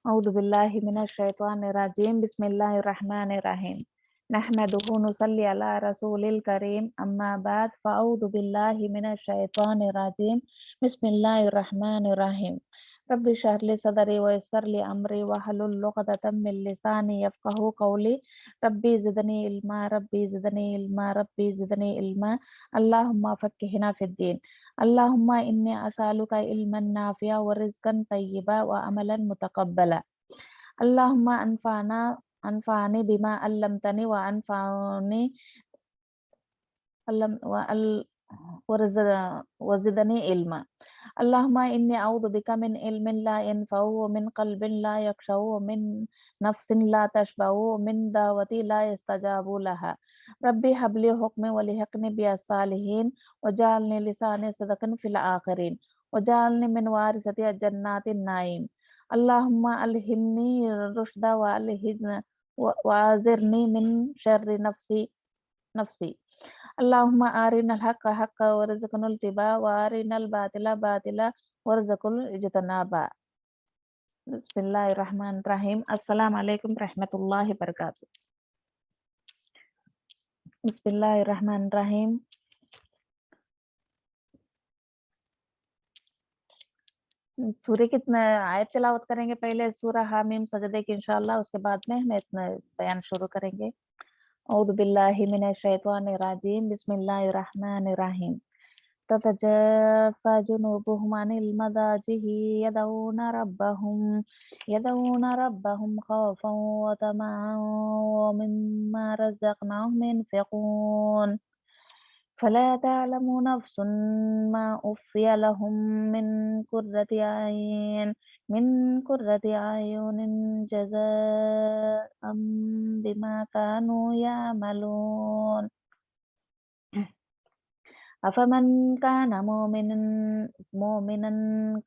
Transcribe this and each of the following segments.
أعوذ بالله من الشيطان الرجيم بسم الله الرحمن الرحيم نحمده ونصلي على رسول الكريم أما بعد فأعوذ بالله من الشيطان الرجيم بسم الله الرحمن الرحيم رب اشرح لي صدري ويسر لي أمري واحلل عقدة من لساني يفقهوا قولي ربي زدني علما ربي زدني علما ربي زدني علما اللهم فقهنا في الدين اللهم إني أسألك علما نافعا ورزقا طيبا وعملا متقبلا اللهم أنفعني بما علمتني علم وزدني علما اللهم إني أعوذ بك من علم لا ينفع ومن قلب لا يخشع ومن نفس لا تشبع ومن دعوة لا يستجاب لها ربي هب لي حكما ولحقني بالصالحين وجعلني لسان صدق في الآخرين وجعلني من وارثة جنات النعيم اللهم ألهمني الرشد وأعذرني من شر نفسي اللهم أرنا الحق حقا وارزقنا الاتباع وأرنا الباطل باطلا وارزقنا الاجتناب بسم الله الرحمن الرحيم السلام عليكم ورحمة الله وبركاته بسم الله الرحمن الرحيم सूर्य की आयत तिलावत करेंगे पहले सूरह हामीम सजदे की इंशाअल्लाह उसके बाद में हम इतना बयान शुरू करेंगे औदु बिल्लाहि मिनश शैतानिर रजीम बिस्मिल्लाहिर रहमानिर रहीम ततजाफा जुनूबुहुम अनिल मदाजिहि यदऊन रब्बहुम खौफन व तमअन व मिम्मा रज़क़नाहुम यunfiqun فلا تعلم نفس ما أخفي لهم من قرة أعين جزاء بما كانوا يعملون أفمن كان مؤمنا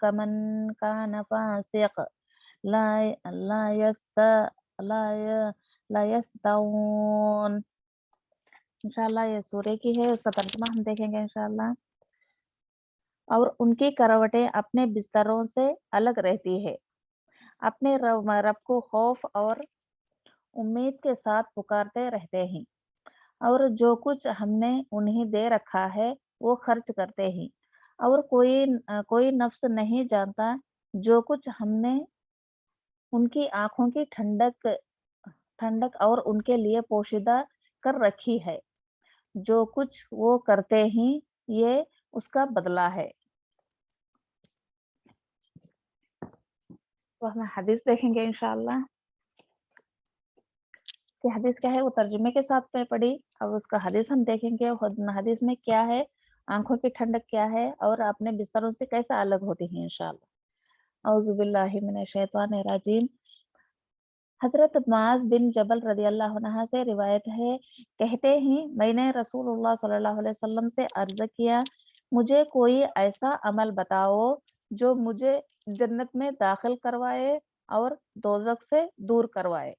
كمن كان فاسق لا يستوون इंशाल्लाह ये सूर्य की है, उसका तर्जुमा हम देखेंगे इंशाल्लाह। और उनकी करवटें अपने बिस्तरों से अलग रहती है, अपने रब को खौफ और उम्मीद के साथ पुकारते रहते हैं, और जो कुछ हमने उन्हें दे रखा है वो खर्च करते हैं, और कोई नफ्स नहीं जानता जो कुछ हमने उनकी आंखों की ठंडक और उनके लिए पोशीदा कर रखी है। जो कुछ वो करते हैं ये उसका बदला है। तो हम हदीस देखेंगे इंशाअल्लाह। इसकी हदीस क्या है वो तर्जुमे के साथ में पढ़ी, अब उसका हदीस हम देखेंगे। हदीस में क्या है, आंखों की ठंडक क्या है और अपने बिस्तरों से कैसे अलग होती है इंशाअल्लाह। औज़ु बिल्लाहि मिनश शैतानिर रजीम। हजरत मुआज़ बिन जबल रज़ी अल्लाहु अन्हु से रिवायत है, कहते हैं मैंने रसूलुल्लाह सल्लल्लाहु अलैहि वसल्लम से अर्ज किया, मुझे कोई ऐसा अमल बताओ जो मुझे जन्नत में दाखिल करवाए और दोज़ख से दूर करवाए।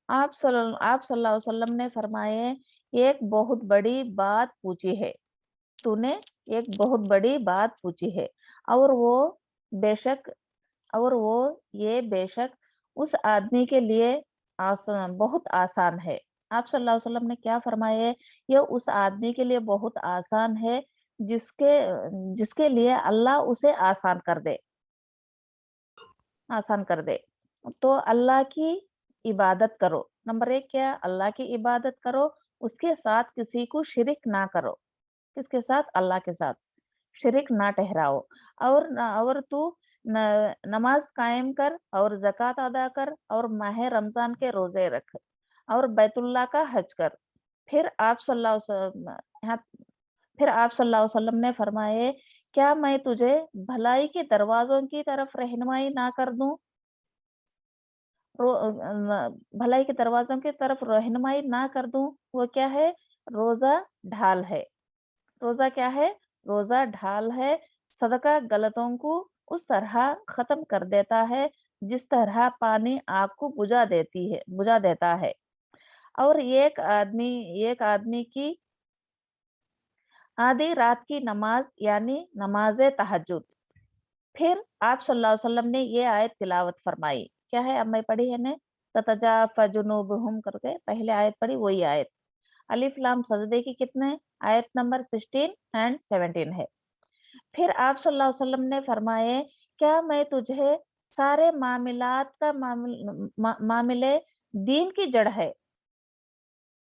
आप सल्लल्लाहु अलैहि वसल्लम ने फरमाए, एक बहुत बड़ी बात पूछी है, तूने एक बहुत बड़ी बात पूछी है, और वो ये बेशक उस आदमी के लिए बहुत आसान है। आप सल्लल्लाहु अलैहि वसल्लम ने क्या फरमाया, ये उस आदमी के लिए बहुत आसान है जिसके लिए अल्लाह उसे आसान कर दे। तो अल्लाह की इबादत करो। नंबर 1 क्या, अल्लाह की इबादत करो, उसके साथ किसी को शिरिक ना करो। किसके साथ? अल्लाह के साथ शिरिक ना ठहराओ। और तू नमाज कायम कर और ज़कात अदा कर और माह रमजान के रोजे रख और बैतुल्लाह का हज कर। फिर आप सल्लल्लाहु अलैहि वसल्लम ने फरमाए, क्या मैं तुझे भलाई के दरवाजों की तरफ रहनुमाई ना कर दूं? भलाई के दरवाजों की तरफ रहनुमाई ना कर दूं? वो क्या है? रोजा ढाल है। रोजा क्या है? रोजा ढाल है। सदका गलतों को उस तरह खत्म कर देता है जिस तरह पानी आग को बुझा देता है। और एक आदमी की आधी रात की नमाज यानी नमाज तहज्जुद फिर आप सल्लल्लाहु अलैहि वसल्लम ने ये आयत तिलावत फरमाई। क्या है, अब मैं पढ़ी है ने, ततजाफा जुनूबुहुम करके पहले आयत पढ़ी, वही आयत अलिफ लाम सजदे की कितने, आयत नंबर 16 एंड 17 है। फिर आप सल्लल्लाहु अलैहि वसल्लम ने फरमाए, क्या मैं तुझे सारे मामलात का मामले दीन की जड़ है।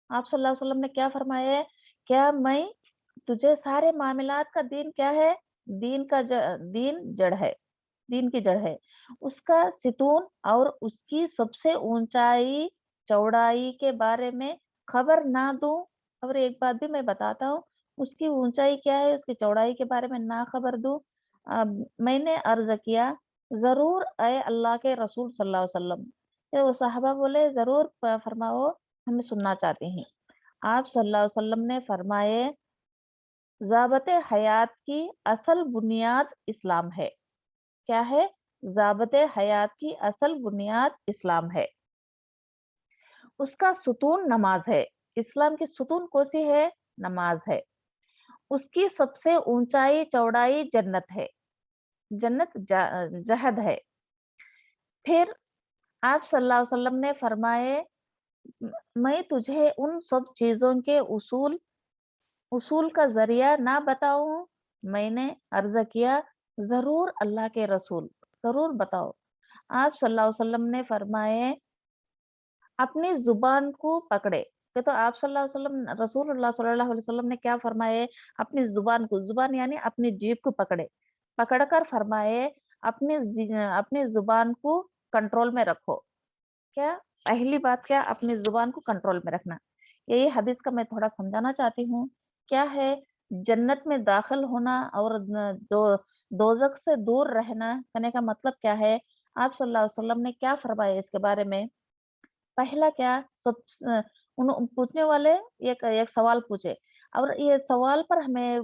आप सल्लल्लाहु अलैहि वसल्लम ने क्या फरमाया है, क्या मैं तुझे सारे मामलात का दीन क्या है, दीन का दीन जड़ है, दीन की जड़ है, उसका सितून और उसकी सबसे ऊंचाई चौड़ाई के बारे में खबर ना दूं। और एक बात भी मैं बताता हूँ, उसकी ऊंचाई क्या है, उसकी चौड़ाई के बारे में ना खबर दूं। मैंने अर्ज किया, जरूर अय अल्लाह के रसूल सल्लल्लाहु अलैहि वसल्लम। तो वो साहबा बोले, जरूर फरमाओ, हमें सुनना चाहते हैं। आप सल्लल्लाहु अलैहि वसल्लम ने फरमाए, ज़ाबते हयात की असल बुनियाद इस्लाम है। क्या है, ज़ाबते हयात की असल बुनियाद इस्लाम है, उसका सुतून नमाज है। इस्लाम की सुतून कौन सी है, नमाज है। उसकी सबसे ऊंचाई चौड़ाई जन्नत है, जन्नत जहद है। फिर आप सल्लल्लाहु अलैहि वसल्लम ने फरमाए, मैं तुझे उन सब चीजों के उसूल उसूल का जरिया ना बताऊं। मैंने अर्ज किया, जरूर अल्लाह के रसूल, जरूर बताओ। आप सल्लल्लाहु अलैहि वसल्लम ने फरमाए, अपनी जुबान को पकड़े। ये तो आप सल्लल्लाहु अलैहि वसल्लम, रसूलुल्लाह सल्लल्लाहु अलैहि वसल्लम ने क्या फरमाए, अपनी जुबान को, जुबान यानी अपनी जीभ को पकड़े, पकड़कर फरमाए, अपनी जुबान को कंट्रोल में रखो। क्या, पहली बात क्या, अपनी जुबान को कंट्रोल में रखना। यही हदीस का मैं थोड़ा समझाना चाहती हूँ। क्या है, जन्नत में दाखिल होना और दोजख से दूर रहना कहने का मतलब क्या है। आप सल्लल्लाहु अलैहि वसल्लम ने क्या फरमाया इसके बारे में। पहला क्या, उन पूछने वाले एक एक सवाल पूछे, और ये सवाल पर हमें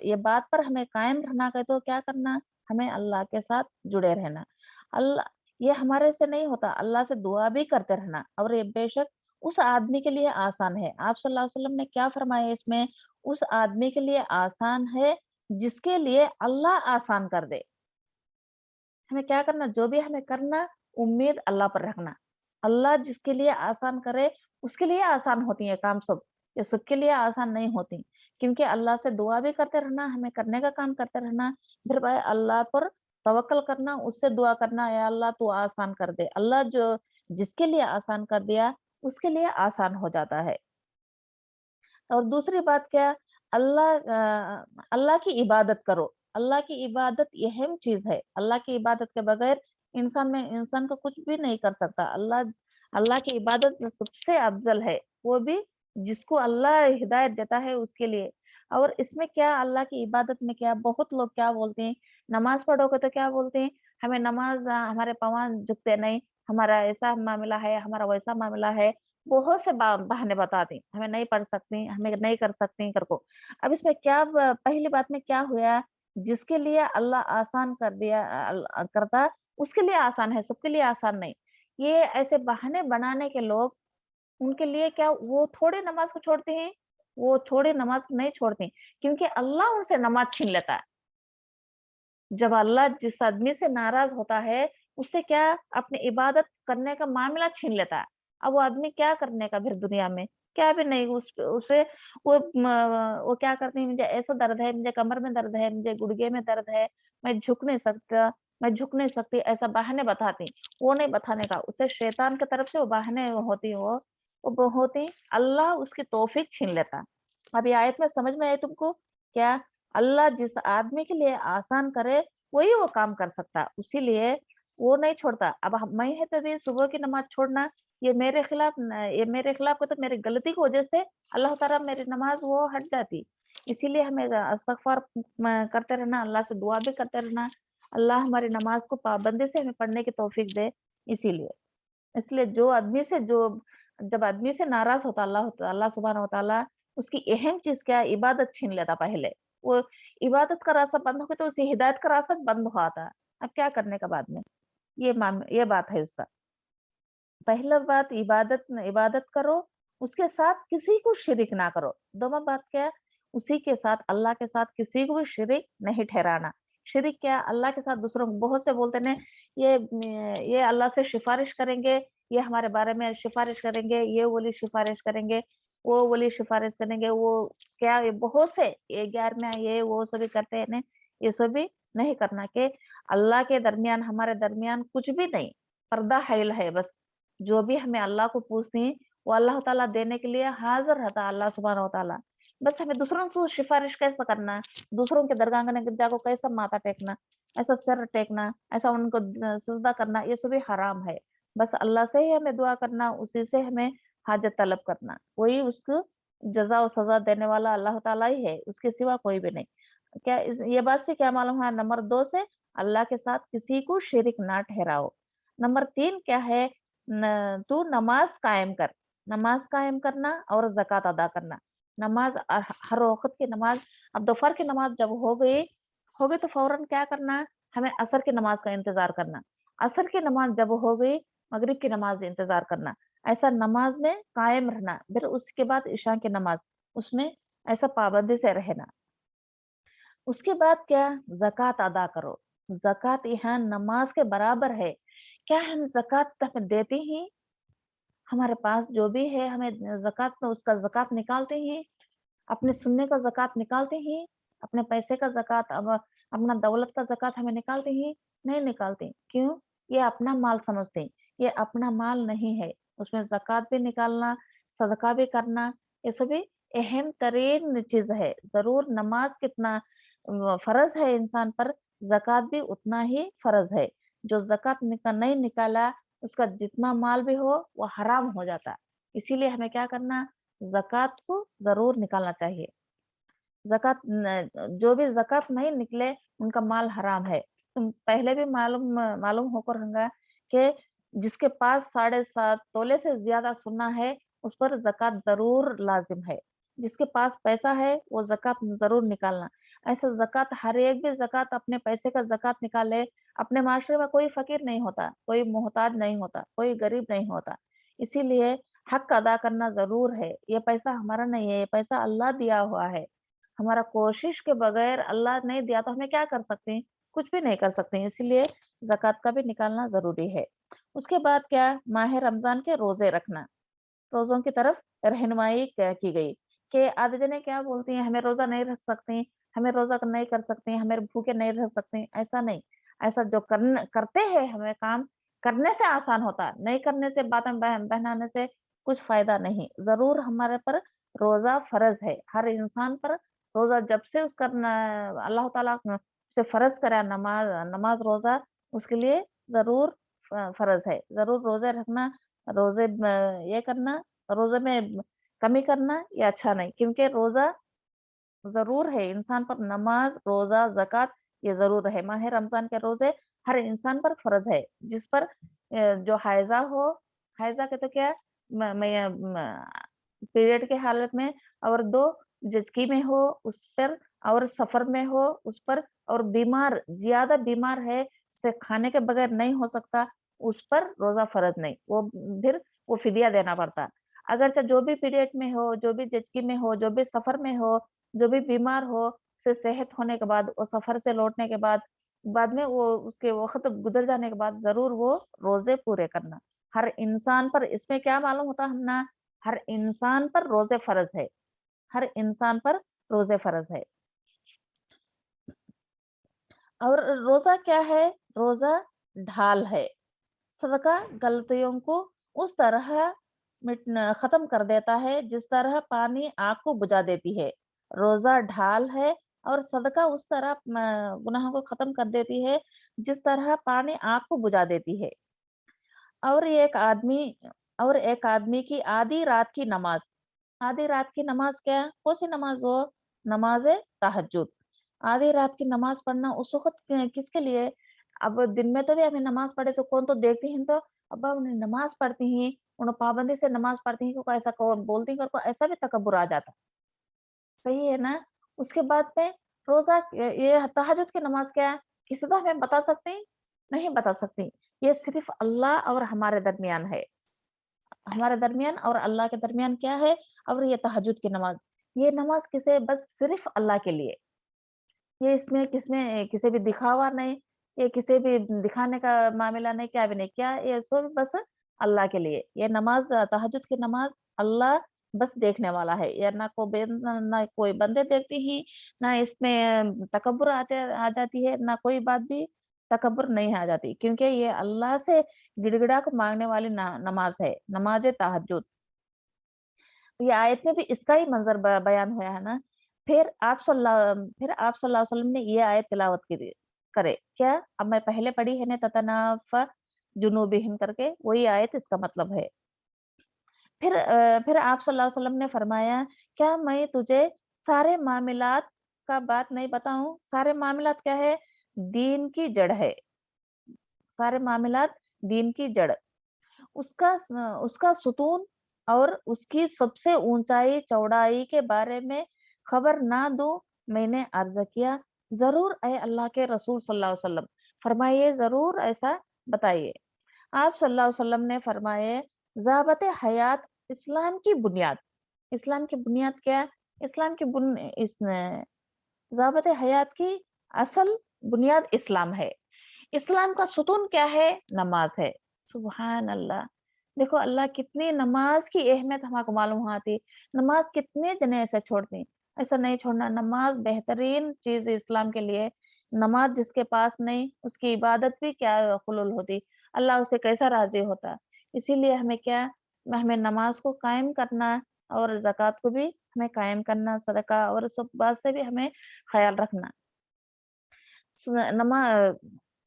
ये बात पर हमें कायम रहना है, तो क्या करना, हमें अल्लाह के साथ जुड़े रहना। अल्लाह, ये हमारे से नहीं होता, अल्लाह से दुआ भी करते रहना, और ये बेशक उस आदमी के लिए आसान है। आप सल्लल्लाहु अलैहि वसल्लम ने क्या फरमाया इसमें, उस आदमी के लिए आसान है जिसके लिए अल्लाह आसान कर दे। हमें क्या करना, जो भी हमें करना, उम्मीद अल्लाह पर रखना। अल्लाह जिसके लिए आसान करे, उसके लिए आसान होती है काम सब, ये सबके लिए आसान नहीं होती। क्योंकि अल्लाह से दुआ भी करते रहना, हमें करने का काम करते रहना, फिर भाई अल्लाह पर तवक्कल करना, उससे दुआ करना, या अल्लाह तू आसान कर दे। अल्लाह जो जिसके लिए आसान कर दिया, उसके लिए आसान हो जाता है। और दूसरी बात क्या, अल्लाह की इबादत करो। अल्लाह की इबादत अहम चीज है, अल्लाह की इबादत के बगैर इंसान को कुछ भी नहीं कर सकता। अल्लाह अल्लाह की इबादत जो सबसे अफजल है, वो भी जिसको अल्लाह हिदायत देता है उसके लिए। और इसमें क्या, अल्लाह की इबादत में क्या, बहुत लोग क्या बोलते हैं, नमाज पढ़ोगे तो क्या बोलते हैं, हमें नमाज, हमारे पाँव झुकते नहीं, हमारा ऐसा मामला है, हमारा वैसा मामला है, बहुत से बहाने बताती, हमें नहीं पढ़ सकती, हमें नहीं कर सकती कर को। अब इसमें क्या, पहली बात में क्या हुआ, जिसके लिए अल्लाह आसान कर दिया, करता, उसके लिए आसान है, सबके लिए आसान नहीं। ये ऐसे बहाने बनाने के लोग, उनके लिए क्या, वो थोड़े नमाज को छोड़ते हैं, वो थोड़े नमाज को नहीं छोड़ते, क्योंकि अल्लाह उनसे नमाज छीन लेता है। जब अल्लाह जिस आदमी से नाराज होता है, उससे क्या, अपनी इबादत करने का मामला छीन लेता है। अब वो आदमी क्या करने का फिर दुनिया में, क्या भी नहीं, उसे वो क्या करते हैं, मुझे ऐसा दर्द है, मुझे कमर में दर्द है, मुझे गुड़गे में दर्द है, मैं झुक नहीं सकता, मैं झुक नहीं सकती, ऐसा बहाने बताती। वो नहीं बताने का, उसे शैतान की तरफ से वो बहाने होती, वो होती, अल्लाह उसकी तौफीक छीन लेता। अब ये आयत में समझ में आए तुमको क्या, अल्लाह जिस आदमी के लिए आसान करे, वही वो काम कर सकता है, उसीलिए वो नहीं छोड़ता। अब मैं है तो भी सुबह की नमाज छोड़ना, ये मेरे खिलाफ है, तो मेरी गलती की वजह से अल्लाह ताला मेरी नमाज वो हट जाती। इसीलिए हमें इस्तगफार करते रहना, अल्लाह से दुआ भी करते रहना, अल्लाह हमारी नमाज को पाबंदी से हमें पढ़ने की तौफीक दे। इसीलिए इसलिए जो आदमी से जो जब आदमी से नाराज होता अल्लाह अल्लाह सुब्हानहू व तआला, उसकी अहम चीज क्या है, इबादत छीन लेता पहले। वो इबादत का रास्ता बंद हो गया, तो उसे हिदायत का रास्ता बंद हुआ था। अब क्या करने का बाद में, ये बात है उसका। पहला बात, इबादत करो, उसके साथ किसी को शिरिक ना करो। दोनों बात क्या है, उसी के साथ, अल्लाह के साथ किसी को भी शिरिक नहीं ठहराना। शिरिक क्या, अल्लाह के साथ दूसरों को, बहुत से बोलते हैं ये अल्लाह से सिफारिश करेंगे, ये हमारे बारे में सिफारिश करेंगे, ये वली सिफारिश करेंगे, वो वली सिफारिश करेंगे, वो क्या, ये बहुत से ये 11 ये वो सभी करते हैं ना, ये सभी नहीं करना के अल्लाह के दरमियान, हमारे दरमियान कुछ भी नहीं, पर्दा हाइल है बस। जो भी हमें अल्लाह को पूछते हैं वो अल्लाह ताला देने के लिए हाजिर रहता, अल्लाह सुब्हानहू व तआला। बस हमें दूसरों को सिफारिश कैसे करना, दूसरों के दरगाह में जाकर कैसा माथा टेकना, ऐसा सर टेकना, ऐसा उनको सजदा करना, ये सभी हराम है। बस अल्लाह से ही हमें दुआ करना, उसी से हमें हाजत तलब करना, वही उसको जजा और सजा देने वाला अल्लाह ताला ही है, उसके सिवा कोई भी नहीं। क्या ये बात से क्या मालूम है? नंबर 2 से अल्लाह के साथ किसी को शिरिक ना ठहराओ। नंबर 3 क्या है? तू नमाज कायम कर, नमाज कायम करना और ज़कात अदा करना। नमाज हर वक़्त की नमाज, अब दोपहर की नमाज जब हो गई तो फौरन क्या करना? हमें असर की नमाज का इंतज़ार करना। असर की नमाज जब हो गई, मगरिब की नमाज इंतज़ार करना। ऐसा नमाज में कायम रहना, फिर उसके बाद इशा की नमाज, उसमें ऐसा पाबंदी से रहना। उसके बाद क्या? ज़कात अदा करो। ज़कात यहाँ नमाज के बराबर है। क्या हम ज़कात हमें देते हैं? हमारे पास जो भी है हमें ज़कात में उसका ज़कात निकालते हैं, अपने सुन्ने का ज़कात निकालते हैं, अपने पैसे का ज़कात, अब अपना दौलत का ज़कात हमें निकालते हैं? नहीं निकालते। क्यों? ये अपना माल समझते हैं। ये अपना माल नहीं है। उसमें ज़कात भी निकालना, सदका भी करना, ये सभी अहम तरीन चीज़ है। ज़रूर नमाज कितना फ़र्ज़ है इंसान पर, ज़कात भी उतना ही फ़र्ज़ है। जो ज़कात नहीं निकाला, उसका जितना माल भी हो वो हराम हो जाता है। इसीलिए हमें क्या करना? ज़कात को ज़रूर निकालना चाहिए। ज़कात न जो भी ज़कात नहीं निकले उनका माल हराम है। तुम पहले भी मालूम मालूम होकर होगा कि जिसके पास 7.5 तोले से ज़्यादा सोना है, उस पर ज़कात ज़रूर लाज़िम है। जिसके पास पैसा है वो ज़कात ज़रूर निकालना। ऐसा ज़कात हर एक भी ज़कात अपने पैसे का ज़कात निकाले, अपने माशरे में कोई फ़कीर नहीं होता, कोई मोहताज नहीं होता, कोई गरीब नहीं होता। इसीलिए हक़ अदा करना ज़रूर है। ये पैसा हमारा नहीं है, ये पैसा अल्लाह दिया हुआ है। हमारा कोशिश के बगैर अल्लाह नहीं दिया तो हमें क्या कर सकते हैं? कुछ भी नहीं कर सकते हैं, इसीलिए ज़कात का भी निकालना ज़रूरी है। उसके बाद क्या? माह रमज़ान के रोज़े रखना, रोज़ों की तरफ रहनुमाई की गई कि आधे जने क्या बोलती हैं, हमें रोज़ा नहीं रख सकते, हमें रोज़ा नहीं कर सकते, हमें भूखे नहीं रह सकते, ऐसा नहीं। ऐसा जो करते हैं हमें काम, करने से आसान होता है, नहीं करने से, बातें बहनाने से कुछ फ़ायदा नहीं। ज़रूर हमारे पर रोज़ा फ़र्ज़ है, हर इंसान पर रोज़ा जब से उसका न अल्लाह ताला से फ़र्ज़ करा नमाज़ रोज़ा, उसके लिए ज़रूर फ़र्ज़ है। ज़रूर रोज़े रखना, रोज़े ये करना, रोज़े में कमी करना ये अच्छा नहीं, क्योंकि रोज़ा ज़रूर है इंसान पर, नमाज़, रोज़ा, ज़कात ये ज़रूर है। माह रमज़ान के रोज़े हर इंसान पर फ़र्ज़ है, जिस पर जो हाइज़ा हो, हाइज़ा के तो क्या पीरियड के हालत में, और 2 झिझकी में हो उस पर, और सफ़र में हो उस पर, और बीमार, ज़्यादा बीमार है, उसे खाने के बगैर नहीं हो सकता, उस पर रोज़ा फ़र्ज़ नहीं, वो फिर वो फ़िदिया देना पड़ता है। अगरचे जो भी पीरियड में हो, जो भी झिझकी में हो, जो भी सफ़र में हो, जो भी बीमार हो, उसे सेहत होने के बाद और सफ़र से लौटने के बाद, बाद में वो उसके वक़्त गुज़र जाने के बाद ज़रूर वो रोज़े पूरे करना। हर इंसान पर, इसमें क्या मालूम होता है ना, हर इंसान पर रोज़े फ़र्ज़ है, हर इंसान पर रोज़े फ़र्ज़ है। और रोज़ा क्या है? रोज़ा ढाल है। सदका गलतियों को उस तरह खत्म कर देता है जिस तरह पानी आग को बुझा देती है। रोजा ढाल है और सदका उस तरह गुनाहों को खत्म कर देती है जिस तरह पानी आग को बुझा देती है। और एक आदमी और एक आदमी की आधी रात की नमाज, आधी रात की नमाज क्या? कौन सी नमाज? वो नमाज तहज्जुद। आधी रात की नमाज पढ़ना उस वक़्त किसके लिए? अब दिन में तो भी हमें नमाज पढ़े तो कौन तो देखते हैं तो अब्बा उन्हें नमाज पढ़ती हैं, उन्हें पाबंदी से नमाज पढ़ती हैं, को ऐसा कौन बोलती हैं, को ऐसा भी तकब्बुर आ जाता। सही है ना? उसके बाद में रोज़ा ये तहज्जुद की नमाज क्या है? किसी को हमें बता सकते हैं? नहीं बता सकती। ये सिर्फ़ अल्लाह और हमारे दरमियान है। हमारे दरमियान और अल्लाह के दरमियान क्या है? और ये तहज्जुद की नमाज़। ये नमाज़ किसे? बस सिर्फ़ अल्लाह के लिए। ये इसमें किसमें किसी भी दिखावा नहीं, ये किसी भी दिखाने का मामला नहीं, क्या भी नहीं, क्या ये सब बस अल्लाह के लिए। ये नमाज, तहज्जुद की नमाज अल्लाह बस देखने वाला है। ये ना कोई बंदे देखते ही, ना इसमें तकब्बुर आ जाती है, ना कोई बात भी तकब्बुर नहीं आ जाती, क्योंकि ये अल्लाह से गिड़गिड़ा कर मांगने वाली नमाज है, नमाज तहज्जुद। ये आयत में भी इसका ही मंजर बयान हुआ है ना। फिर आप सल्लल्लाहु अलैहि वसल्लम ने ये आयत तिलावत की करे क्या? अब मैं पहले पढ़ी है ना, ततनाफा जुनूबिहिम करके, वही आयत इसका मतलब है। फिर आप सल्लल्लाहु अलैहि वसल्लम ने फरमाया, क्या मैं तुझे सारे मामलात का बात नहीं बताऊं? सारे मामलात क्या है? दीन की जड़ है। सारे मामलात दीन की जड़, उसका उसका सुतून और उसकी सबसे ऊंचाई चौड़ाई के बारे में खबर ना दूं? मैंने अर्ज किया, जरूर ऐ अल्लाह के रसूल सल्लल्लाहु अलैहि वसल्लम, फरमाइए, जरूर ऐसा बताइए। आप सल्लल्लाहु अलैहि वसल्लम ने फरमाए, ज़ाबत हयात इस्लाम की बुनियाद। इस्लाम की बुनियाद क्या है? इस्लाम की ज़ाबत हयात की असल बुनियाद इस्लाम है। इस्लाम का सुतून क्या है? नमाज है। सुभान अल्लाह। देखो अल्लाह कितनी नमाज की अहमियत हमको मालूम होती। नमाज कितने जने ऐसे छोड़ते हैं, ऐसा नहीं छोड़ना। नमाज बेहतरीन चीज है इस्लाम के लिए। नमाज जिसके पास नहीं, उसकी इबादत भी क्या हुलूल होती, अल्लाह उसे कैसा राजी होता। इसीलिए हमें क्या, हमें नमाज को कायम करना, और ज़कात को भी हमें कायम करना, सदका और सब बात से भी हमें ख्याल रखना। नमा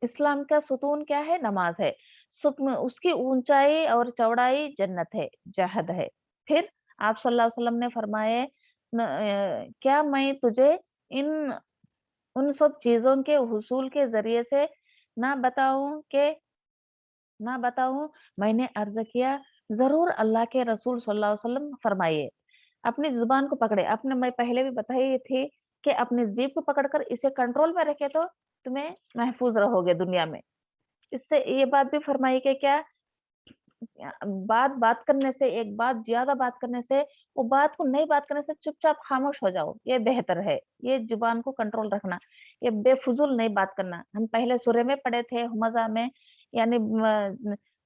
इस्लाम का सुतून क्या है? नमाज है। उसकी ऊंचाई और चौड़ाई जन्नत है, जहद है। फिर आप सल्लल्लाहु अलैहि वसल्लम ने फरमाए, क्या मैं तुझे इन उन सब चीजों के हुसूल के जरिए से ना बताऊं के ना बताऊं? मैंने अर्ज किया, जरूर अल्लाह के रसूल सल्लल्लाहु अलैहि वसल्लम, फरमाइए। अपनी जुबान को पकड़े। आपने, मैं पहले भी बताई थी कि अपनी जीभ को पकड़कर इसे कंट्रोल में रखे तो तुम्हें महफूज रहोगे दुनिया में। इससे ये बात भी फरमाई कि क्या, बात बात करने से, एक बात ज्यादा बात करने से, वो बात को नहीं बात करने से चुपचाप खामोश हो जाओ, ये बेहतर है। ये जुबान को कंट्रोल रखना, ये बेफुजूल नहीं बात करना। हम पहले सूरे में पढ़े थे हुमज़ा में, यानी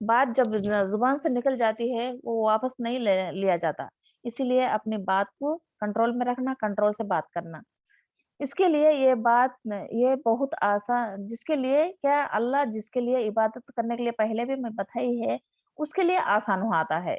बात जब जुबान से निकल जाती है वो वापस नहीं लिया जाता। इसीलिए अपनी बात को कंट्रोल में रखना, कंट्रोल से बात करना। इसके लिए ये बहुत आसान, जिसके लिए क्या, अल्लाह जिसके लिए इबादत करने के लिए पहले भी मैं बताई है, उसके लिए आसान हो आता है।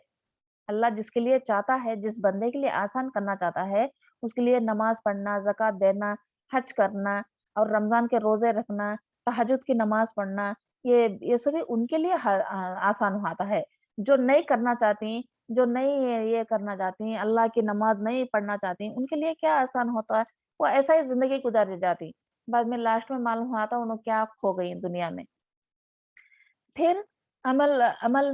अल्लाह जिसके लिए चाहता है, जिस बंदे के लिए आसान करना चाहता है, उसके लिए नमाज पढ़ना, ज़कात देना, हज करना और रमज़ान के रोज़े रखना, तहज्जुद की नमाज पढ़ना, ये सभी उनके लिए आसान हो आता है। जो नहीं करना चाहती, जो नहीं ये करना चाहती, अल्लाह की नमाज नहीं पढ़ना चाहती, उनके लिए क्या आसान होता है? वो ऐसा ही ज़िंदगी गुज़ारी जाती। बाद में लास्ट में मालूम हुआ था उन्हें क्या खो गई दुनिया में। फिर अमल अमल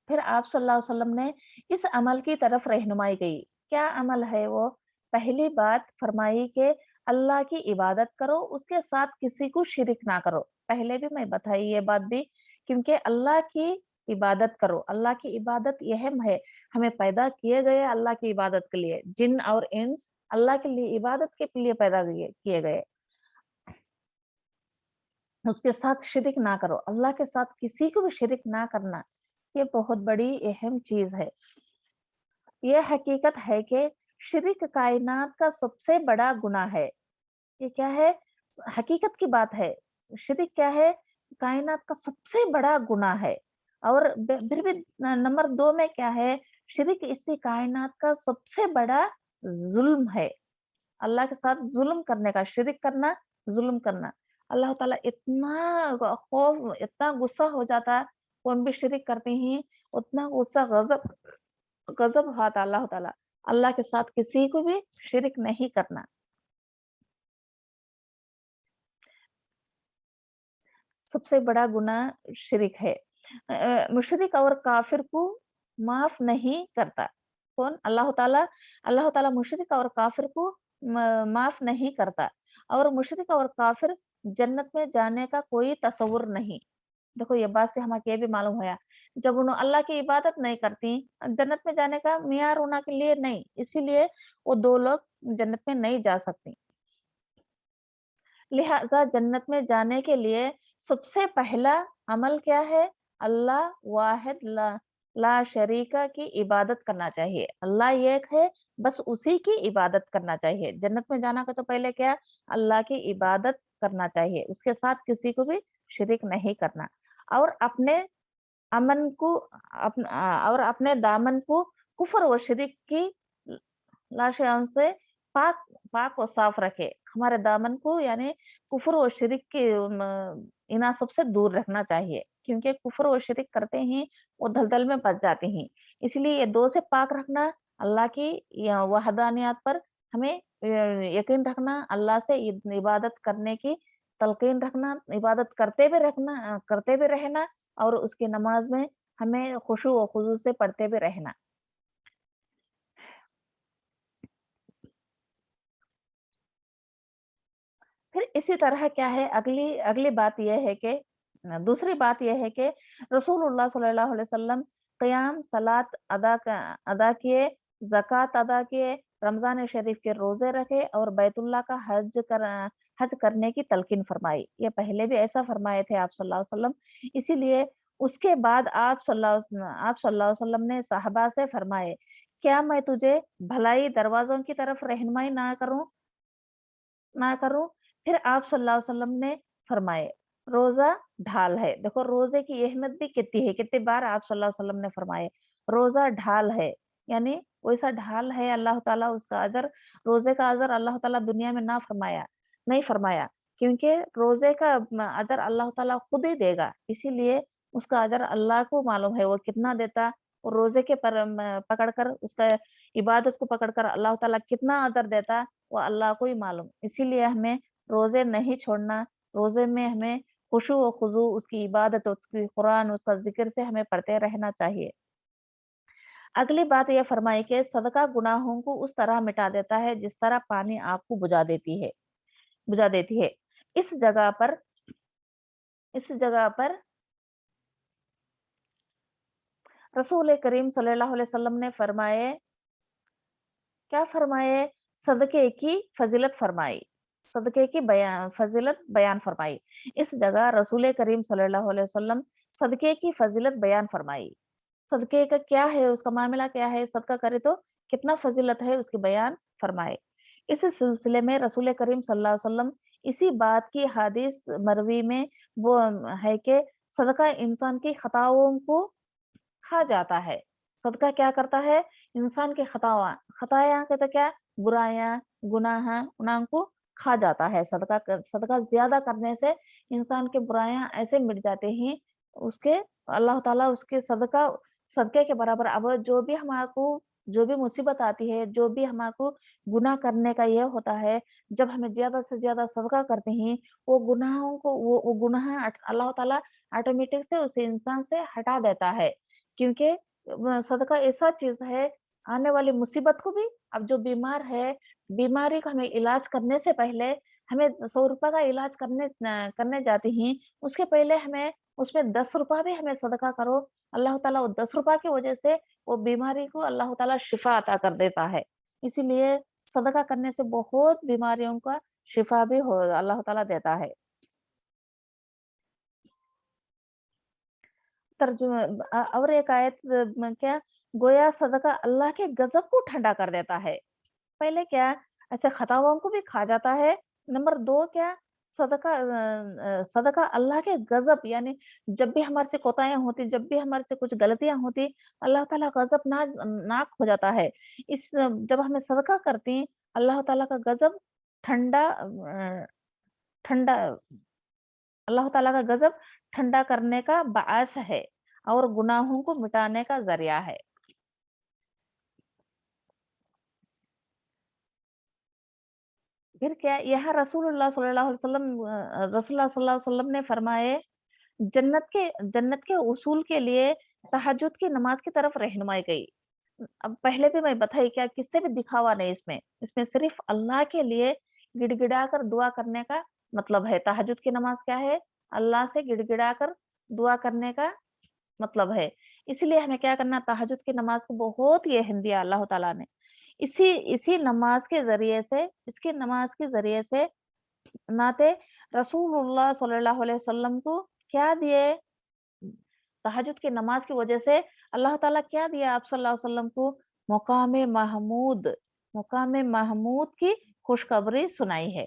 फिर आप सल्लल्लाहु अलैहि वसल्लम ने इस अमल की तरफ रहनुमाई की। क्या अमल है वो? पहली बात फरमाई कि अल्लाह की इबादत करो, उसके साथ किसी को शिरिक ना करो। पहले भी मैं बताई ये बात भी, क्योंकि अल्लाह की इबादत करो। अल्लाह की इबादत अहम है। हमें पैदा किए गए अल्लाह की इबादत के लिए। जिन और इंस अल्लाह के लिए इबादत के लिए पैदा किए गए। उसके साथ शिरिक ना करो, अल्लाह के साथ किसी को भी शिरिक ना करना, ये बहुत बड़ी अहम चीज है। ये हकीकत है कि शिरिक कायनात का सबसे बड़ा गुनाह है। ये क्या है? हकीकत की बात है। शिरिक क्या है? कायनात का सबसे बड़ा गुनाह है। और फिर भी नंबर 2 में क्या है? शिरिक इसी कायनात का सबसे बड़ा जुल्म है। अल्लाह के साथ जुल्म करने का, शिरिक करना, जुल्म करना। अल्लाह ताला इतना खौफ, इतना गुस्सा हो जाता है, कौन भी शिरिक करते हैं, उतना गुस्सा, गजब गजब खाता अल्लाह ताला। अल्लाह के साथ किसी को भी शिरिक नहीं करना। सबसे बड़ा गुनाह शिरिक है। मुशरिक और काफिर को माफ नहीं करता। कौन? अल्लाह ताला मुशरिक और काफिर को माफ नहीं करता। और मुशरिक और काफिर जन्नत में जाने का कोई तसव्वुर नहीं। देखो ये बात से हमें ये भी मालूम होया, जब उन्होंने अल्लाह की इबादत नहीं करती, जन्नत में जाने का मियार होना के लिए नहीं, इसीलिए वो 2 लोग जन्नत में नहीं जा सकती। लिहाजा जन्नत में जाने के लिए सबसे पहला अमल क्या है? अल्लाह वाहिद ला शरीका की इबादत करना चाहिए। अल्लाह एक है, बस उसी की इबादत करना चाहिए। जन्नत में जाना का तो पहले क्या? अल्लाह की इबादत करना चाहिए, उसके साथ किसी को भी शरीक नहीं करना। और अपने अमन को और अपने दामन को कुफ्र व शिरक की लाशयान से पाक पाक और साफ रखे। हमारे दामन को यानी कुफ्र और शिरक के इना सबसे दूर रखना चाहिए, क्योंकि कुफ्र और शिरक करते ही वो दलदल में फंस जाते हैं। इसलिए ये दो से पाक रखना, अल्लाह की या वहदानियत पर हमें यकीन रखना, अल्लाह से इबादत करने की तलकीन रखना, इबादत करते भी रहना, और उसकी नमाज में हमें खुशू व खुजू से पढ़ते भी रहना। फिर इसी तरह क्या है, अगली अगली बात यह है कि दूसरी बात यह है कि रसूलुल्लाह सल्लल्लाहु अलैहि वसल्लम क़याम, सलात अदा किए, ज़कात अदा किए, रमज़ान शरीफ के रोज़े रखे और बैतुल्लाह का हज करने की तलकीन फरमाई। ये पहले भी ऐसा फरमाए थे आप सल्लल्लाहु अलैहि वसल्लम। इसीलिए उसके बाद आप सल्लल्लाहु अलैहि वसल्लम ने साहबा से फरमाए, क्या मैं तुझे भलाई दरवाज़ों की तरफ रहनुमाई ना करूँ? फिर आप सल्लल्लाहु अलैहि वसल्लम ने फरमाए, रोज़ा ढाल है। देखो रोज़े की अहमियत भी कितनी है, कितनी बार आप सल्लल्लाहु अलैहि वसल्लम ने फरमाए, रोज़ा ढाल है, यानी वैसा ढाल है, अल्लाह ताला उसका अजर, रोज़े का अजर अल्लाह ताला दुनिया में नहीं फरमाया, क्योंकि रोज़े का अजर अल्लाह ताला खुद ही देगा। इसीलिए उसका अजर अल्लाह को मालूम है वो कितना देता, और रोज़े के पकड़कर उसका इबादत को पकड़कर अल्लाह ताला कितना अजर देता, वो अल्लाह को ही मालूम। इसीलिए हमें रोज़े नहीं छोड़ना, रोज़े में हमें खुशू व खुज़ू, उसकी इबादत, उसकी कुरान, उसका ज़िक्र से हमें पढ़ते रहना चाहिए। अगली बात ये फरमाई कि सदका गुनाहों को उस तरह मिटा देता है जिस तरह पानी आग को बुझा देती है। इस जगह पर इस जगह पर रसूल करीम सल्लल्लाहु अलैहि वसल्लम ने क्या फरमाए? सदके की फजीलत फरमाई, सदके की फजीलत बयान फरमाई। इस जगह रसूल करीम सल्लल्लाहु अलैहि वसल्लम सदके की फजीलत बयान फरमाई। सदके का क्या है, उसका मामला क्या है, सदका करे तो कितना फजीलत है, उसकी बयान फरमाए। इस सिलसिले में रसूल करीम सल्लल्लाहु अलैहि वसल्लम इसी बात की हदीस मरवी में वो है कि सदका इंसान की खताओं को खा जाता है। सदका क्या करता है? इंसान की खताया कहते क्या? बुराइयां, गुनाह, उनको खा जाता है। सदका ज्यादा करने से इंसान के बुराइयां ऐसे मिट जाते हैं, उसके अल्लाह ताला उसके सदके के बराबर। अब जो भी मुसीबत आती है, जो भी हमारे गुनाह करने का ये होता है, जब हमें ज्यादा से ज्यादा सदका करते हैं, वो गुनाहों को वो गुनाह अल्लाह ताला ऑटोमेटिक से उस इंसान से हटा देता है। क्योंकि सदका ऐसा चीज़ है, आने वाली मुसीबत को भी, अब जो बीमार है, बीमारी का हमें इलाज करने से पहले हमें ₹100 का इलाज करने जाते हैं, उसके पहले हमें उसमें ₹10 भी हमें सदका करो, अल्लाह ताला वो ₹10 की वजह से वो बीमारी को अल्लाह ताला शिफा अता कर देता है। इसीलिए सदका करने से बहुत बीमारियों का शिफा भी हो अल्लाह ताला देता है। और एक आयत क्या, गोया सदका अल्लाह के गजब को ठंडा कर देता है। पहले क्या, ऐसे खताओं को भी खा जाता है। नंबर 2 क्या, सदका अल्लाह के गजब, यानी जब भी हमारे से कोताहियां होती, जब भी हमारे से कुछ गलतियां होती, अल्लाह ताला गजब नाक हो जाता है। जब हमें सदका करती, अल्लाह ताला का गजब ठंडा अल्लाह ताला का गजब ठंडा करने का बाअस है और गुनाहों को मिटाने का ज़रिया है। फिर क्या, यहाँ रसूलुल्लाह सल्लल्लाहु अलैहि वसल्लम ने फरमाए, जन्नत के उसूल के लिए तहज्जुद की नमाज की तरफ रहनुमाई गई। अब पहले भी मैं बताई क्या, किससे भी दिखावा नहीं इसमें, इसमें सिर्फ अल्लाह के लिए गिड़गिड़ा कर दुआ करने का मतलब है। तहज्जुद की नमाज क्या है? अल्लाह से गिड़गिड़ा कर दुआ करने का मतलब है। इसलिए हमें क्या करना, तहज्जुद की नमाज को बहुत ही अहम दिया अल्लाह ताला ने। इसी इसी नमाज के ज़रिए से इसकी नमाज के ज़रिए से नाते रसूलुल्लाह सल्लल्लाहु अलैहि वसल्लम को क्या दिए? तहज्जुद की नमाज की वजह से अल्लाह ताला क्या दिया आप सल्लल्लाहु अलैहि वसल्लम को? मुकाम महमूद, मुकाम महमूद की खुशखबरी सुनाई है।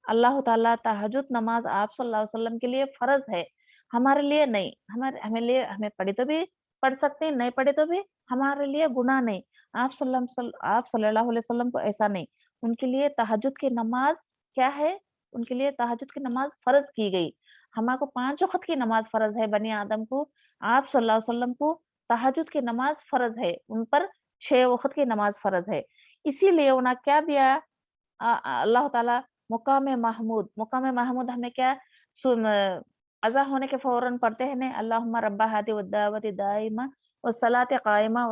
अल्लाह ताला तहज्जुद नमाज आप सल्लल्लाहु अलैहि वसल्लम के लिए फर्ज है, हमारे लिए नहीं। हमारे हमें लिए हमें पढ़ी तो भी पढ़ सकते हैं, नहीं पढ़े तो भी हमारे लिए गुनाह नहीं। आप सल्लल्लाहु अलैहि वसल्लम को ऐसा नहीं। उनके लिए तहज्जुद की नमाज क्या है? उनके लिए तहज्जुद की नमाज फर्ज की गई। हमारे को 5 वक़्त की नमाज फर्ज है बनी आदम को। आप सल्लल्लाहु अलैहि वसल्लम को तहज्जुद की नमाज फर्ज है। उन पर 6 वक़्त की नमाज फर्ज है। इसीलिए उन्हें क्या दिया अल्लाह ताला मुकाम महमूद हमें क्या सुन अज़ा होने के फौरन पढ़ते हैं ने अल्लाहुम्मा रब्बा हादी वद्दावती दाइमा वस्सलाति काइमा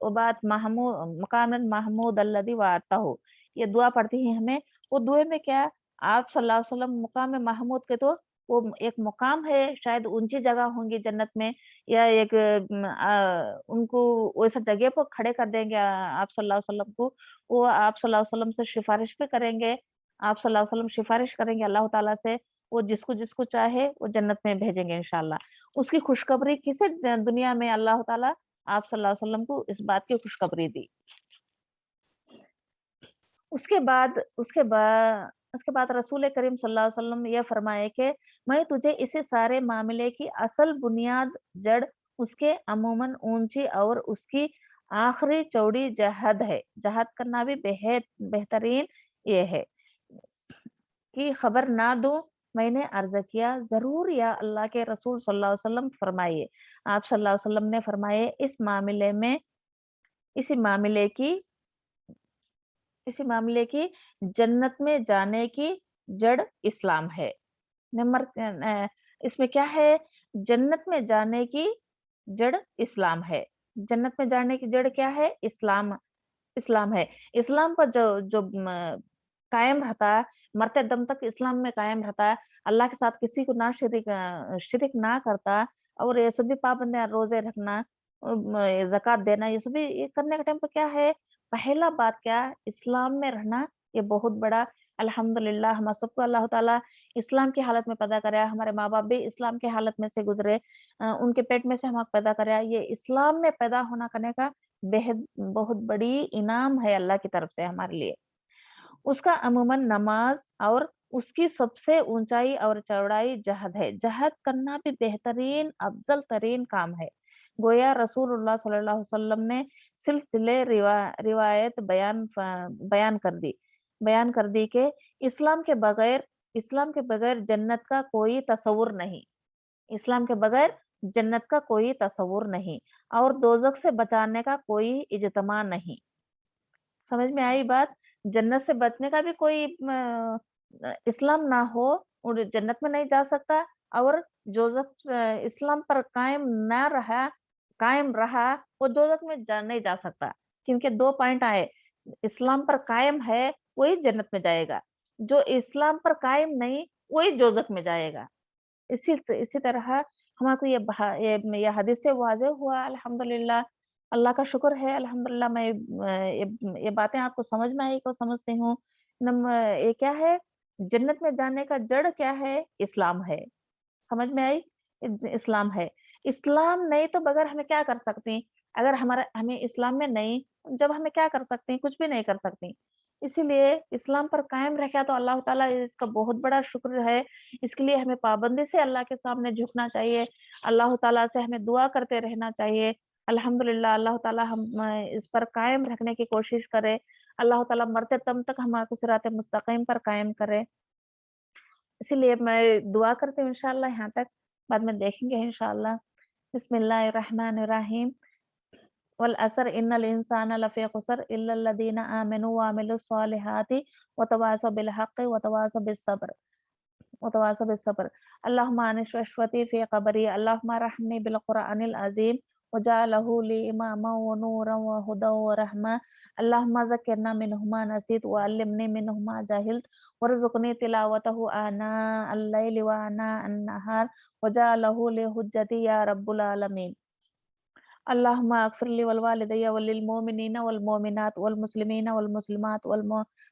वबात महमूद मकामन महमूद अल्लज़ी वअताहु। ये दुआ पढ़ती हैं हमें। वो दुआ में क्या आप सल्लल्लाहु अलैहि वसल्लम मुकाम महमूद के तो वो एक मुकाम है, शायद ऊंची जगह होंगी जन्नत में या एक उनको वैसा जगह पर खड़े कर देंगे आप सल्लल्लाहु अलैहि वसल्लम को। वो आप सल्लल्लाहु अलैहि वसल्लम से सिफारिश भी करेंगे। आप सल्लल्लाहु अलैहि वसल्लम सिफारिश करेंगे अल्लाह ताला से, वो जिसको चाहे वो जन्नत में भेजेंगे इंशाअल्लाह। उसकी खुशखबरी किसे दुनिया में अल्लाह ताला आप सल्लल्लाहु अलैहि वसल्लम को इस बात की खुशखबरी दी। उसके बाद उसके बा उसके बाद रसूल करीम सल्लल्लाहु अलैहि वसल्लम ये फरमाए कि मैं तुझे इसी सारे मामले की असल बुनियाद जड़ उसके अमूमन ऊंची और उसकी आखिरी चौड़ी जहद है। जहद करना भी बेहद बेहतरीन ये है कि खबर ना दूं। मैंने अर्ज किया जरूर या अल्लाह के रसूल सल्लल्लाहु अलैहि वसल्लम फरमाइए। आप सल्लल्लाहु अलैहि वसल्लम ने फरमाए इसी मामले की इसी मामले की जन्नत में जाने की जड़ इस्लाम है। नंबर इसमें क्या है? जन्नत में जाने की जड़ इस्लाम है। जन्नत में जाने की जड़ क्या है? इस्लाम इस्लाम है। इस्लाम पर जो जो कायम रहता है, मरते दम तक इस्लाम में कायम रहता है, अल्लाह के साथ किसी को ना शिरिक ना करता और ये सभी पाबंदियां रोजे रखना, ज़कात देना, ये सभी ये करने के टाइम पे क्या है? पहला बात क्या? इस्लाम में रहना, ये बहुत बड़ा अल्हम्दुलिल्लाह हम सबको अल्लाह ताला इस्लाम की हालत में पैदा कराया। हमारे माँ-बाप भी इस्लाम की हालत में से गुजरे। उनके पेट में से हम पैदा कराया। ये इस्लाम में पैदा होना करने का बेहद बहुत बड़ी इनाम है अल्लाह की तरफ से हमारे लिए। उसका अमूमन नमाज और उसकी सबसे ऊंचाई और चौड़ाई जहद है। जहद करना भी बेहतरीन अफजल तरीन काम है। गोया रसूलुल्लाह सल्लल्लाहु अलैहि वसल्लम ने सिलसिले रिवायत बयान कर दी कि इस्लाम के बगैर इस्लाम के बगैर जन्नत का कोई तस्वुर नहीं। इस्लाम के बगैर जन्नत का कोई तस्वुर नहीं और दोजख से बचाने का कोई इज्तिमा नहीं। समझ में आई बात? जन्नत से बचने का भी कोई इस्लाम ना हो और जन्नत में नहीं जा सकता और इस्लाम पर कायम रहा वो दोजख में नहीं जा सकता। क्योंकि 2 पॉइंट आए, इस्लाम पर कायम है वही जन्नत में जाएगा, जो इस्लाम पर कायम नहीं वही दोजख में जाएगा। इसी तरह हमारे को ये हदीस से वाज़ेह हुआ अल्हम्दुलिल्लाह। अल्लाह का शुक्र है अल्हम्दुलिल्लाह मैं ये बातें आपको समझ में आई को समझती हूँ। ये क्या है? जन्नत में जाने का जड़ क्या है? इस्लाम है। समझ में आई? इस्लाम है। इस्लाम नहीं तो बगैर हमें क्या कर सकते हैं? अगर हमें इस्लाम में नहीं, जब हमें क्या कर सकते हैं? कुछ भी नहीं कर सकते। इसीलिए इस्लाम पर कायम रखा तो अल्लाह ताला इसका बहुत बड़ा शुक्र है। इसके लिए हमें पाबंदी से अल्लाह के सामने झुकना चाहिए। अल्लाह ताला से हमें दुआ करते रहना चाहिए। अल्हम्दुलिल्लाह अल्लाह ताला हम इस पर कायम रखने की कोशिश करे। अल्लाह ताला मरते दम तक हमारे को सिराते मुस्तकीम पर कायम करे। इसीलिए मैं दुआ करती हूँ इंशाअल्लाह यहाँ तक, बाद में देखेंगे इंशाअल्लाह। बिस्मिल्लाहिर्रहमानिर्रहीम। वल असर इन्नल इंसाना लफ़ी खुसर इल्लल लज़ीना आमनू व अमिलुस सालिहाति व तवासौ बिल हक़्क़ि व तवासौ बिस सब्र वतवासौ बिस्सब्र। अल्लाहुम्मा अनिश्वश्वती फ़ी क़ब्री अल्लाहुम्मा रहमनी बिल क़ुरआनिल अज़ीम वजअलहु ली इमामा व नूरन व हुदा व रहमा। अल्लाहुम्मा ज़क्किरना मिन्हु मा नसीत व अल्लिमनी मिन्हु मा जहिलत वरज़ुक़नी तिलावतहु आना अल-लैलि व आना अन-नहार वजअलहु ली हुज्जती या रब्बुल आलमीन। अल्लाहुम्मा अग़फ़िर ली वलिवालिदैया वलिल मोमिनीना वल मोमिनात वल मुस्लिमीना वल मुस्लिमात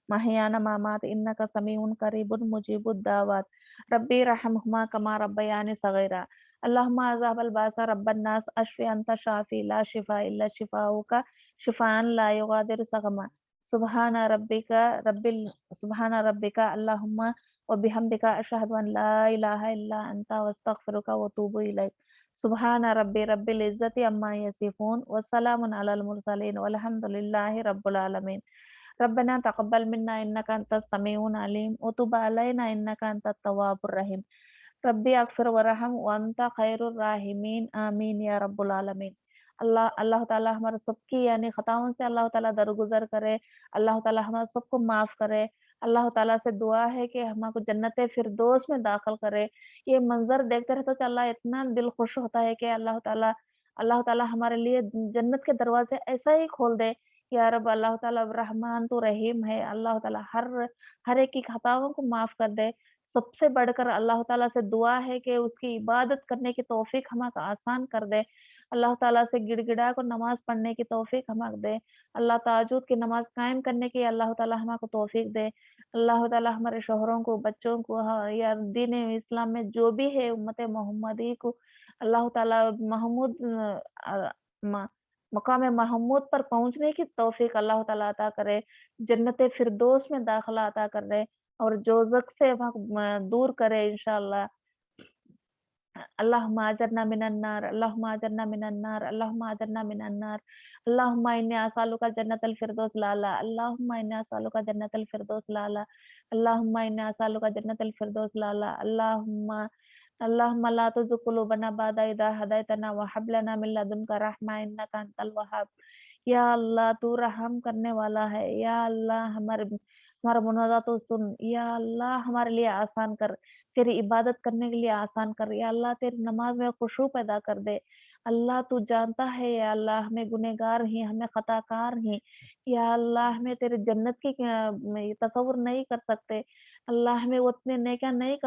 محيانا ممات إنك سميع قريب مجيب الدعوات ربي ارحمهما كما ربياني صغيرا اللهم عذاب الباس رب الناس أشفي أنت شافي لا شفاء إلا شفاؤك شفاء لا يغادر سقما سبحان ربك سبحان ربك اللهم وبحمدك أشهد أن لا إله إلا أنت واستغفرك وأتوب إليك سبحان ربي رب العزة عما يصفون وسلام على المرسلين والحمد لله رب العالمين ربنا تقبل منا إنك أنت السميع العليم وتب علينا إنك أنت التواب الرحيم ربي اغفر ورحم وانت خیر الراحمین آمین یا رب العالمین اللہ تعالیٰ ہمارے سب کی یعنی خطاؤں سے اللہ تعالیٰ درگزر کرے اللہ تعالیٰ ہمارے سب کو معاف کرے اللہ تعالیٰ سے دعا ہے کہ ہمارے کو جنت فردوس میں داخل کرے یہ منظر دیکھتے رہتے تو اللہ اتنا دل خوش ہوتا ہے کہ اللہ تعالیٰ ہمارے لیے جنت کے دروازے ایسا ہی کھول دے یا رب اللہ تعالیٰ رحمان تو رحیم ہے اللہ تعالیٰ ہر ایک کی خطاؤں کو معاف کر دے سب سے بڑھ کر اللہ تعالیٰ سے دعا ہے کہ اس کی عبادت کرنے کی توفیق ہمیں آسان کر دے اللہ تعالیٰ سے گڑ گڑا کو نماز پڑھنے کی توفیق ہمیں دے اللہ تہجد کی نماز قائم کرنے کی اللہ تعالیٰ ہمیں کو توفیق دے اللہ تعالیٰ ہمارے شوہروں کو بچوں کو یا دین اسلام میں جو بھی ہے امت محمدی کو اللہ تعالیٰ مقام محمود پر پہنچنے کی توفیق اللہ تعالیٰ عطا کرے جنت فردوس میں داخلہ عطا کر دے اور دوزخ سے دور کرے انشاءاللہ اللهم اجرنا من النار اللهم اجرنا من النار اللهم اجرنا من النار اللهم اني اسالك جنة الفردوس الاعلى اللهم اني اسالك جنة الفردوس الاعلى اللهم اني اسالك جنة الفردوس الاعلى اللهم لا تزغ قلوبنا بعد إذ هديتنا وهب لنا من لدنك رحمة إنك أنت الوهاب یا اللہ تو رحم کرنے والا ہے یا اللہ ہمارا مناجات تو سن یا اللہ ہمارے لیے آسان کر تیری عبادت کرنے کے لیے آسان کر یا اللہ تیری نماز میں خشوع پیدا کر دے اللہ تو جانتا ہے یا اللہ ہمیں گنہگار ہیں ہمیں خطا کار ہیں یا اللہ ہمیں تیرے جنت کی تصور نہیں کر سکتے اللہ ہمیں اتنے نیکیاں نہیں کر